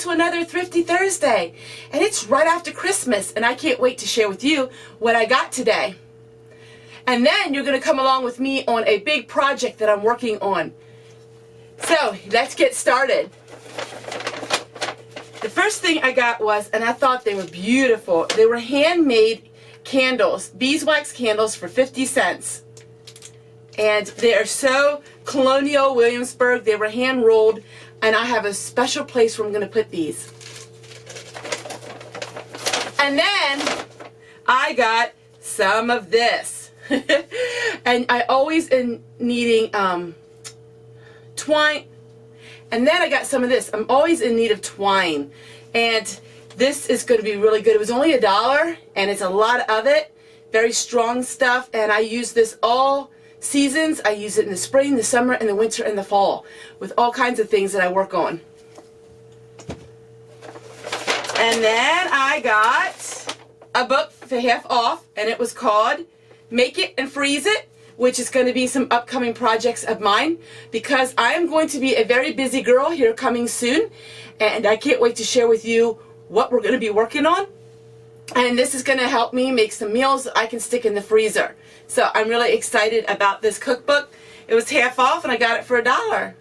to another Thrifty Thursday, and it's right after Christmas, and I can't wait to share with you what I got today. And then you're going to come along with me on a big project that I'm working on. So let's get started. The first thing I got was, and I thought they were beautiful, they were handmade candles, beeswax candles for 50 cents. And they are so colonial Williamsburg. They were hand rolled, and I have a special place where I'm going to put these. And then I got some of this. And I always am needing twine. And then I got some of this. I'm always in need of twine. And this is going to be really good. It was only $1, and it's a lot of it. Very strong stuff, and I use this all seasons. I use it in the spring, the summer, and the winter, and the fall with all kinds of things that I work on. And then I got a book for half off, and it was called Make It and Freeze It, which is going to be some upcoming projects of mine, because I am going to be a very busy girl here coming soon, and I can't wait to share with you what we're going to be working on. And this is going to help me make some meals that I can stick in the freezer. So I'm really excited about this cookbook. It was half off, and I got it for $1.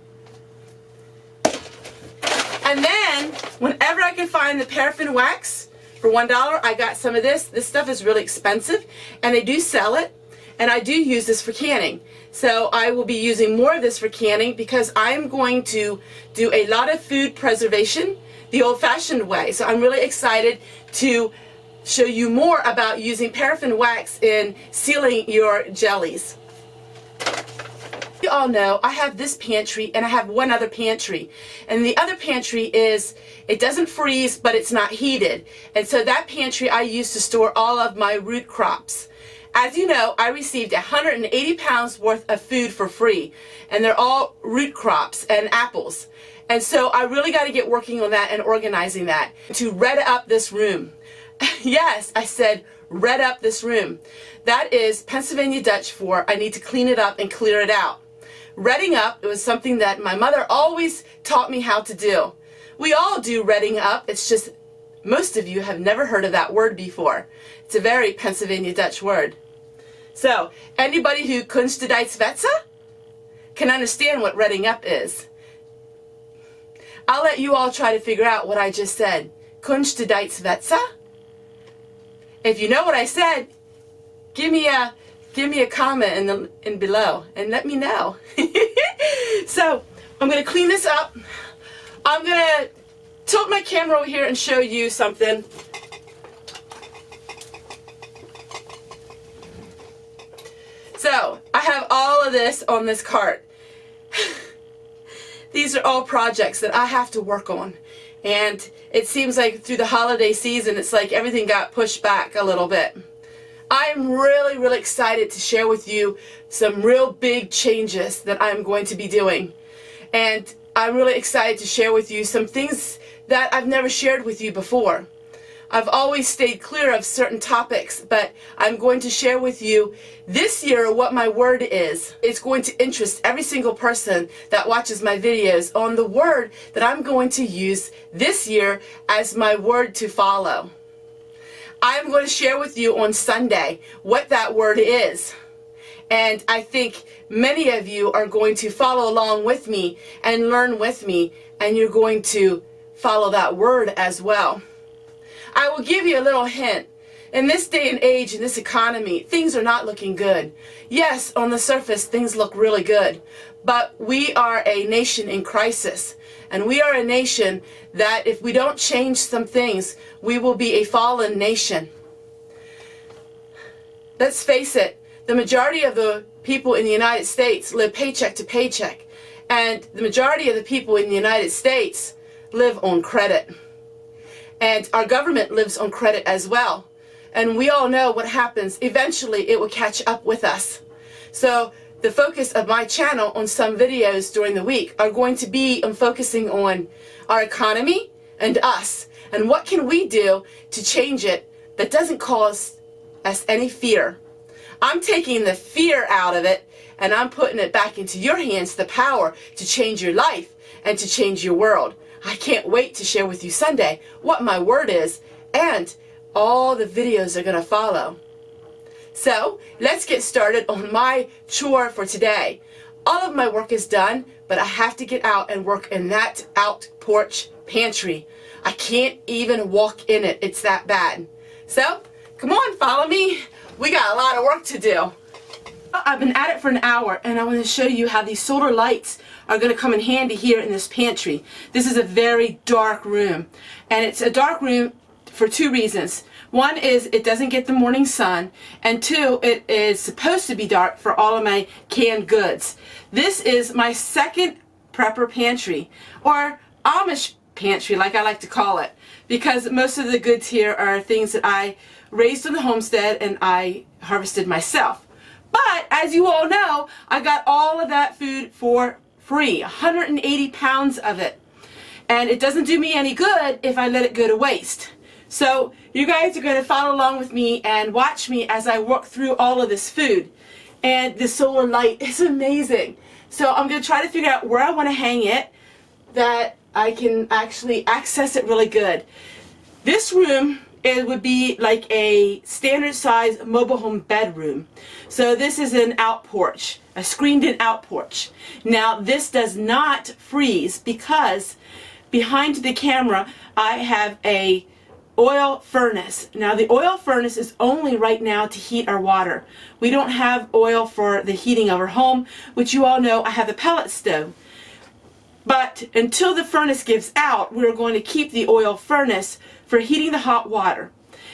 And then, whenever I can find the paraffin wax for $1, I got some of this. This stuff is really expensive, and they do sell it. And I do use this for canning. So I will be using more of this for canning, because I'm going to do a lot of food preservation the old-fashioned way. So I'm really excited to show you more about using paraffin wax in sealing your jellies. You all know I have this pantry, and I have one other pantry. And the other pantry is, it doesn't freeze, but it's not heated. And so that pantry I use to store all of my root crops. As you know, I received 180 pounds worth of food for free, and they're all root crops and apples. And so I really got to get working on that and organizing that to red up this room. Yes, I said red up this room. That is Pennsylvania Dutch for I need to clean it up and clear it out. Redding up, it was something that my mother always taught me how to do. We all do redding up. It's just most of you have never heard of that word before. It's a very Pennsylvania Dutch word. So, anybody who kunst de Duitswetsen can understand what redding up is. I'll let you all try to figure out what I just said. Kunst de Duitswetsen? If you know what I said, give me a comment in below and let me know. So, I'm going to clean this up. I'm going to tilt my camera over here and show you something. So, I have all of this on this cart. These are all projects that I have to work on. And it seems like through the holiday season, it's like everything got pushed back a little bit. I'm really, really excited to share with you some real big changes that I'm going to be doing. And I'm really excited to share with you some things that I've never shared with you before. I've always stayed clear of certain topics, but I'm going to share with you this year what my word is. It's going to interest every single person that watches my videos on the word that I'm going to use this year as my word to follow. I'm going to share with you on Sunday what that word is. And I think many of you are going to follow along with me and learn with me, and you're going to follow that word as well. I will give you a little hint. In this day and age, in this economy, things are not looking good. Yes, on the surface, things look really good. But we are a nation in crisis. And we are a nation that if we don't change some things, we will be a fallen nation. Let's face it, the majority of the people in the United States live paycheck to paycheck. And the majority of the people in the United States live on credit. And our government lives on credit as well. And we all know what happens. Eventually, it will catch up with us. So the focus of my channel on some videos during the week are going to be on focusing on our economy and us. And what can we do to change it that doesn't cause us any fear. I'm taking the fear out of it and I'm putting it back into your hands, the power to change your life and to change your world. I can't wait to share with you Sunday what my word is, and all the videos are going to follow. So let's get started on my chore for today. All of my work is done, but I have to get out and work in that out porch pantry. I can't even walk in it. It's that bad. So come on, follow me. We got a lot of work to do. I've been at it for an hour, and I want to show you how these solar lights are going to come in handy here in this pantry. This is a very dark room, and it's a dark room for two reasons. One is it doesn't get the morning sun, and two, it is supposed to be dark for all of my canned goods. This is my second prepper pantry, or Amish pantry like I like to call it, because most of the goods here are things that I raised on the homestead and I harvested myself. But as you all know, I got all of that food for free, 180 pounds of it. And it doesn't do me any good if I let it go to waste. So you guys are going to follow along with me and watch me as I work through all of this food. And the solar light is amazing. So I'm going to try to figure out where I want to hang it, that I can actually access it really good. This room, it would be like a standard size mobile home bedroom. So this is an out porch, a screened in out porch. Now this does not freeze because behind the camera I have a oil furnace. Now the oil furnace is only right now to heat our water. We don't have oil for the heating of our home, which you all know I have a pellet stove. But until the furnace gives out, we're going to keep the oil furnace for heating the hot water.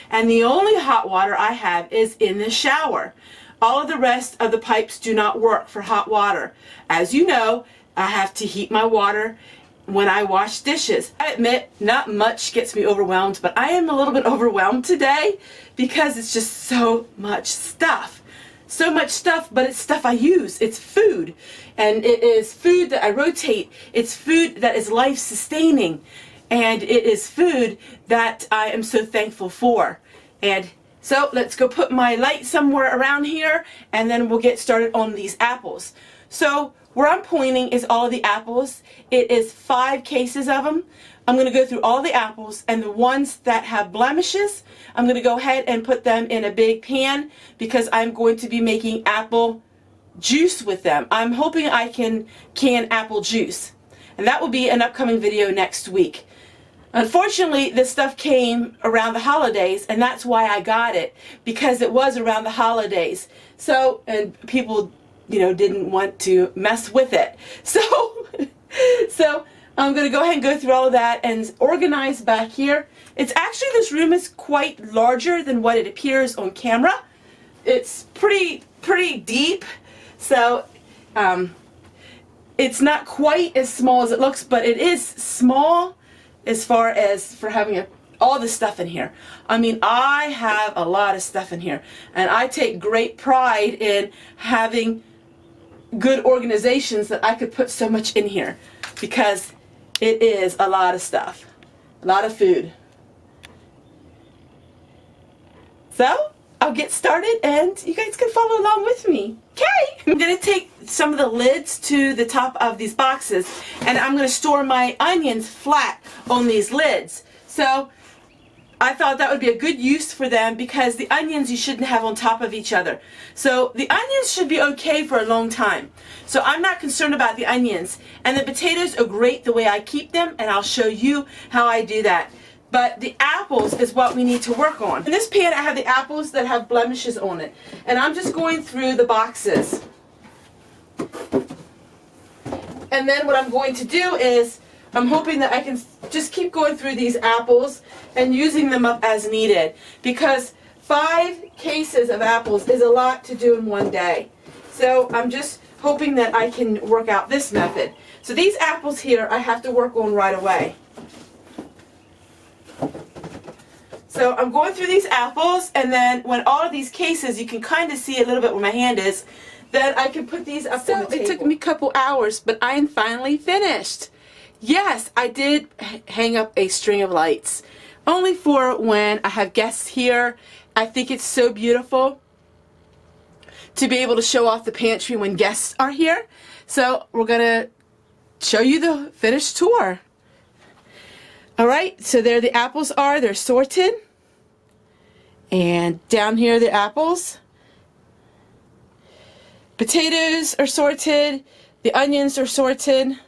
And the only hot water I have is in the shower. All of the rest of the pipes do not work for hot water. As you know, I have to heat my water when I wash dishes. I admit, not much gets me overwhelmed, but I am a little bit overwhelmed today because it's just so much stuff. So much stuff, but it's stuff I use. It's food. And it is food that I rotate. It's food that is life-sustaining. And it is food that I am so thankful for. And so let's go put my light somewhere around here, and then we'll get started on these apples. So where I'm pointing is all of the apples. It is 5 cases of them. I'm going to go through all the apples, and the ones that have blemishes, I'm going to go ahead and put them in a big pan because I'm going to be making apple juice with them. I'm hoping I can can apple juice, and that will be an upcoming video next week. Unfortunately, this stuff came around the holidays, and that's why I got it, because it was around the holidays. So, and people, you know, didn't want to mess with it. So I'm going to go ahead and go through all of that and organize back here. It's actually, this room is quite larger than what it appears on camera. It's pretty deep. So it's not quite as small as it looks, but it is small as far as for having all this stuff in here. I mean, I have a lot of stuff in here, and I take great pride in having good organizations that I could put so much in here, because it is a lot of stuff, a lot of food. So I'll get started and you guys can follow along with me. Okay, I'm going to take some of the lids to the top of these boxes, and I'm going to store my onions flat on these lids. So I thought that would be a good use for them, because the onions you shouldn't have on top of each other. So the onions should be okay for a long time. So I'm not concerned about the onions. And the potatoes are great the way I keep them, and I'll show you how I do that. But the apples is what we need to work on. In this pan I have the apples that have blemishes on it. And I'm just going through the boxes. And then what I'm going to do is, I'm hoping that I can just keep going through these apples and using them up as needed, because 5 cases of apples is a lot to do in one day. So I'm just hoping that I can work out this method. So these apples here I have to work on right away. So I'm going through these apples, and then when all of these cases, you can kind of see a little bit where my hand is, then I can put these up on the table. It took me a couple hours, but I am finally finished. Yes, I did hang up a string of lights, only for when I have guests here. I think it's so beautiful to be able to show off the pantry when guests are here. So we're going to show you the finished tour. All right, so there the apples are. They're sorted. And down here the apples. Potatoes are sorted. The onions are sorted.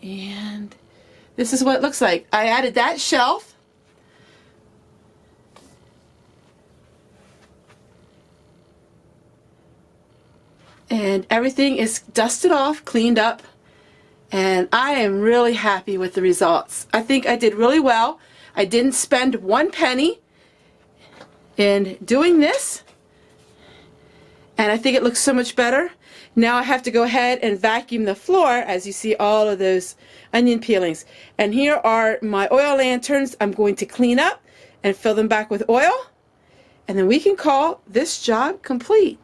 And this is what it looks like. I added that shelf. And everything is dusted off, cleaned up. And I am really happy with the results. I think I did really well. I didn't spend 1 penny in doing this. And I think it looks so much better. Now I have to go ahead and vacuum the floor, as you see all of those onion peelings. And here are my oil lanterns. I'm going to clean up and fill them back with oil. And then we can call this job complete.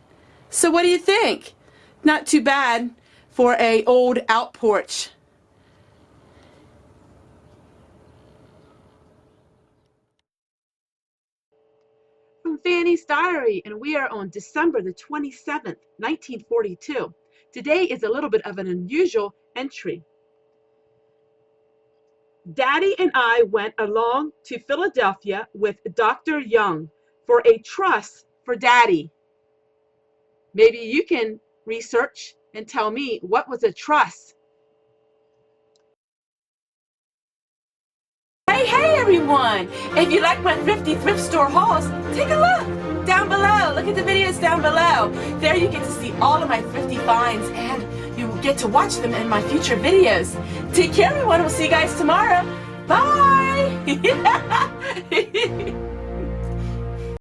So what do you think? Not too bad for a old out porch. From Fanny's Diary, and we are on December the 27th, 1942. Today is a little bit of an unusual entry. Daddy and I went along to Philadelphia with Dr. Young for a truss for Daddy. Maybe you can research and tell me, what was a truss? Hey everyone! If you like my Thrifty thrift store hauls, take a look down below. Look at the videos down below. There you get to see all of my thrifty finds, and you get to watch them in my future videos. Take care everyone. We'll see you guys tomorrow. Bye!